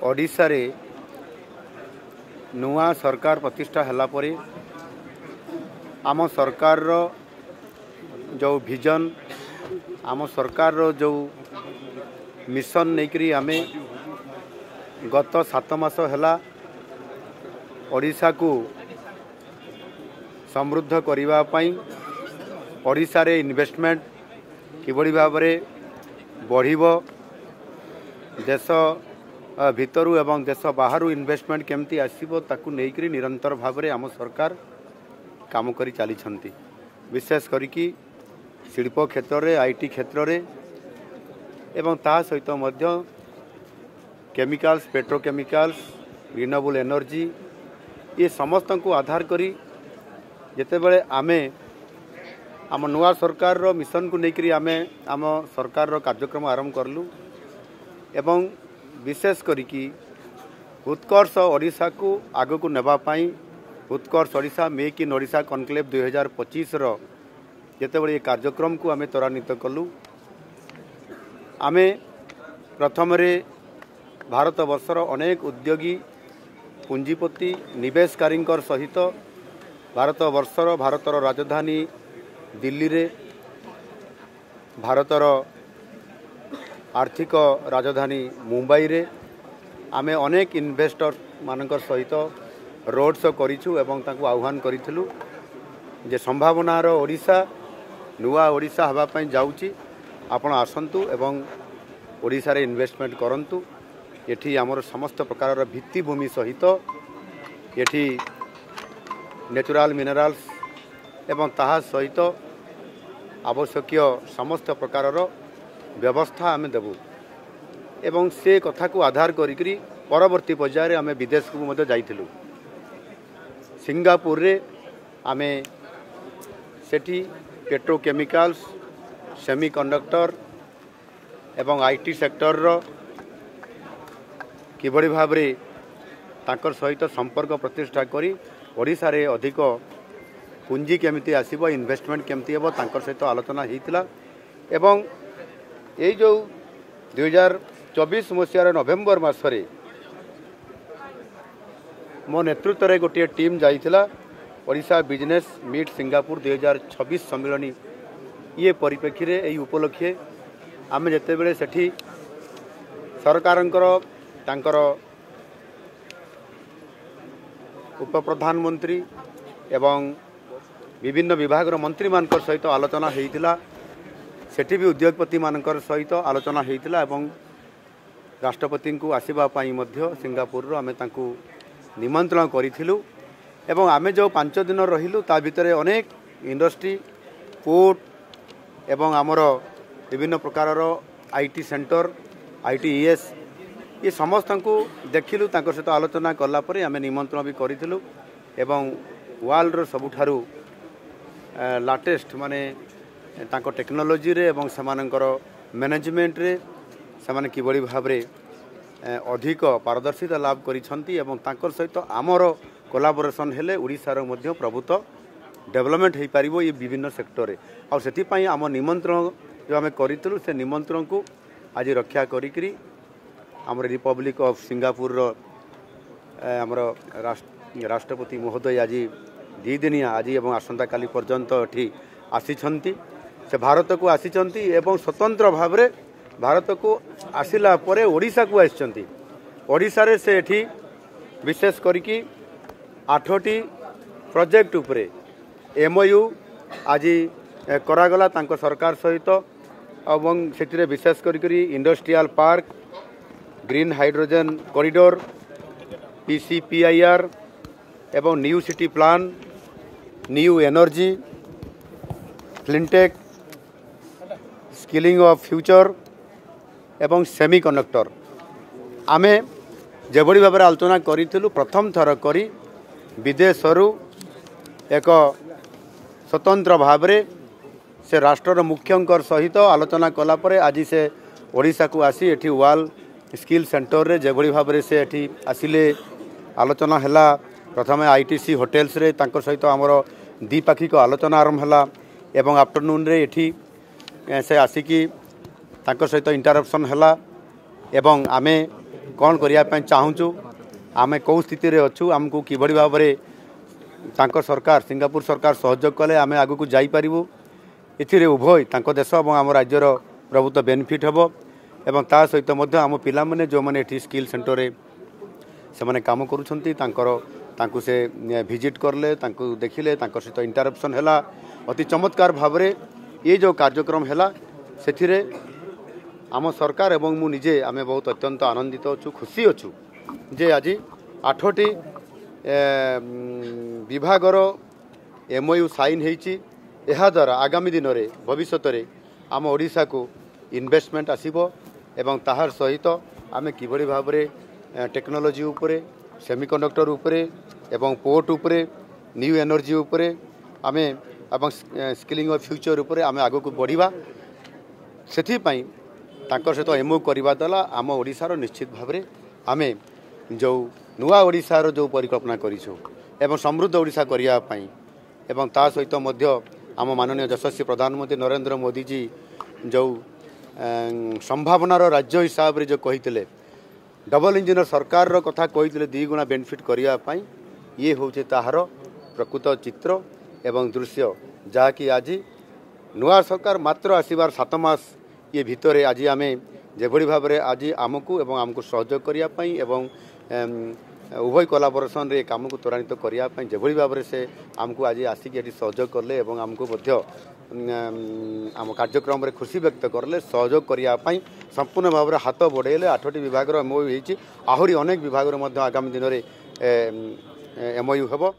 ओडिशा रे नुआ सरकार प्रतिष्ठा हला परे आम सरकार रो जो विजन आम सरकार रो जो मिशन नहीं आमे गत 7 मास हला ओडिशा को समृद्ध करिवा पई ओडिशा रे इन्वेस्टमेंट किबड़ी भाव में बढ़िबो देश भितरु एवं देश बाहरु इन्वेस्टमेंट केमती आसीबो ताकू नेइकरी निरंतर भाव में आम सरकार काम करी चली छंती। विशेष करिकी शिल्प क्षेत्र रे आईटी क्षेत्र रे एवं ता सहित मध्य केमिकल्स पेट्रोकेमिकल्स रिन्यूएबल एनर्जी ये समस्त को आधार करी जेते बेले आमे आम नुआ सरकार रो मिशन को लेकर आमे आम सरकार रो कार्यक्रम आरंभ करलु एवं विशेष करिकी उत्कर्ष ओडिशा को आगो को नेबा पाई Utkarsh Odisha make in Odisha conclave 2025 रो जेते बेले ये कार्यक्रम को आमे त्वरान्वित कलु। आमे प्रथम रे भारत वर्षर अनेक उद्योगी पुंजीपति निवेशकारी सहित भारतर राजधानी दिल्ली रे भारतर आर्थिक राजधानी मुंबई रे आमे अनेक इन्वेस्टर मानकर सहित रोड शो करिछु एवं तांको आह्वान करिथिलु जे संभावनार ओडिशा नुआ ओडिशा हवा पई जाउची आपण आसंतु एवं ओडिशा रे इन्वेस्टमेंट करंतु। एठी हमर समस्त प्रकार भित्तिभूमि सहित एठी नेचुरल मिनरल्स एवं ताहा सहित आवश्यक समस्त प्रकार व्यवस्था आमे देबु एवं से कथा को आधार करी परवर्ती पर्यायर आमे विदेश को मध्य जाइथिलु। सिंगापुर रे आमे सेठी पेट्रोकेमिकल्स सेमीकंडक्टर एवं आईटी सेक्टर रो किबड़ी भाव रे ताकर सहित संपर्क प्रतिष्ठा करी ओडिशा रे अधिक पुंजी केमिति आसीबो इन्वेस्टमेंट केमिति हेबो ताकर सहित आलोचना हेतिला एवं ए जो 2024 मसीहार नवेम्बर मासरे मो नेतृत्व रे गोटे टीम जाइथिला ओडिशा बिजनेस मीट सिंगापुर 2026 सम्मेलनी ये परिप्रेक्षी रे एई उपलक्षे आमे जेते बेले सेठी सरकारंकर तांकर उप प्रधानमंत्री एवं विभिन्न विभाग मंत्री मानकर सहित आलोचना हेतिला सेठी भी उद्योगपति मानकर सहित आलोचना हेतिला एवं राष्ट्रपति को आसीबा पाई मध्य सिंगापुर रो आमे तांकू निमंत्रण करिथिलु एवं आमे जो 5 दिन रहिलु ता भितरे अनेक इंडस्ट्री पोर्ट एवं आमर विभिन्न प्रकार आईटी सेंटर आईटीईएस ये समस्त को देखिलु तांकर सहित आलोचना कला परे आमे निमंत्रण भी करिथिलु एवं वर्ल्ड रो सबुठारु लाटेस्ट माने तांको टेक्नोलोजी रे एवं समानकर मैनेजमेंट रे समान किबड़ी भाव रे अधिक पारदर्शिता लाभ करिसंती एवं तांकर सहित आमर कोलाबोरेशन हेले ओडिसा रो मध्य प्रभुत्व डेवलपमेंट हे पारिबो ये विभिन्न सेक्टर रे और सेति पई आम निमंत्रण जो आमे करितलु से निमंत्रण को आज रक्षा करिकरी आम रिपब्लिक ऑफ सिंगापुर रो आमर राष्ट्रपति महोदय आज 2 दिनिया आज एवं आसंता काली पर्यंत एठी आसीछंती से भारत को आसीछंती एवं स्वतंत्र भाव रे भारत को आसिला परे ओडिशा को आसीछंती। ओडिशा रे से एठी विशेष करिकी 8टी प्रोजेक्ट उपरे एमओयू आज करागला तांको सरकार सहित एवं सेतिरे विशेष करिकरी industrial park green hydrogen corridor PCPIR एवं new city plan new energy cleantech skilling of future एवं सेमीकंडक्टर आमे जेबड़ी भाव आलोचना करिथिलु प्रथम थर करी विदेशरू एक स्वतंत्र भाव रे से राष्ट्र मुख्यंकर सहित आलोचना कला परे आज से ओडिशा को आसी एठी वाल स्किल सेंटर रे जेबड़ी भाव रे से एठी आसिले आलोचना हैला प्रथमे आईटीसी होटेल्स रे तांकर सहित आमर द्विपाक्षिक आलोचना आरंभ हैला एवं आफ्टरनून रे एठी से आसिकी तांकर सहित इंटरप्शन हैला एवं आमे कौन करने चाहूँ आम कौ स्थित अच्छु आमको किभली भाव में सरकार सिंगापुर सरकार सहयोग कले आम आग को जापरू ए उभय देश और आम राज्यर प्रभुत्व बेनिफिट हम एवं ता सहित आम पिला माने जो मैंने स्किल सेंटर से मैंने काम करूँ से विजिट करले देखिले सहित इंटरप्शन है अति चमत्कार भाव में ये जो कार्यक्रम है से आम सरकार एवं मु निजे आम बहुत अत्यंत आनंदित अच्छु खुशी अच्छु जे आज 8टी विभागर MOU साइन होती द्वारा आगामी दिन में भविष्य में आम ओडिशा को इन्वेस्टमेंट आसीबो एवं ताहार सहित आम किभली भाव में टेक्नोलोजी उपरे सेमिकंडक्टर उपरे एवं पोर्ट उपरे न्यू एनर्जी उपरे आम एवं स्किलिंग ऑफ फ्यूचर उपरे आम आग को बढ़िबा सेथिपाई तांकर सहित MOU करवा द्वारा आम ओडिशार निश्चित भाव में आम जो नुआ ओडिशार जो परिकल्पना करिछु एवं समृद्ध ओडिशा करिया पई एवं ता सहित मध्य आम माननीय यशस्वी प्रधानमंत्री नरेंद्र मोदी जी जो संभावनार राज्य हिसाब रे जो कहितले डबल इंजिन सरकार रो कथा कहितले 2 गुणा बेनिफिट करिया पई ये होचे ताहार प्रकृत चित्र एवं दृश्य जहाँकि आज नुआ सरकार मात्र आसबार 7 मास ये भितर आज आम जेभली भाव में आज आमको एवं आमको सहयोग करने एवं उभय कोलाबोरेशन रे काम को त्वरान्वित करने जेभली भाव में से आमको आज आसिक ये सहयोग कले एवं आमको आम कार्यक्रम रे खुशी व्यक्त करले सहयोग करने संपूर्ण भाव में हाथ बढ़ेले 8टी विभाग MOU होती आहरी अनेक विभाग आगामी दिन में MOU हेबो।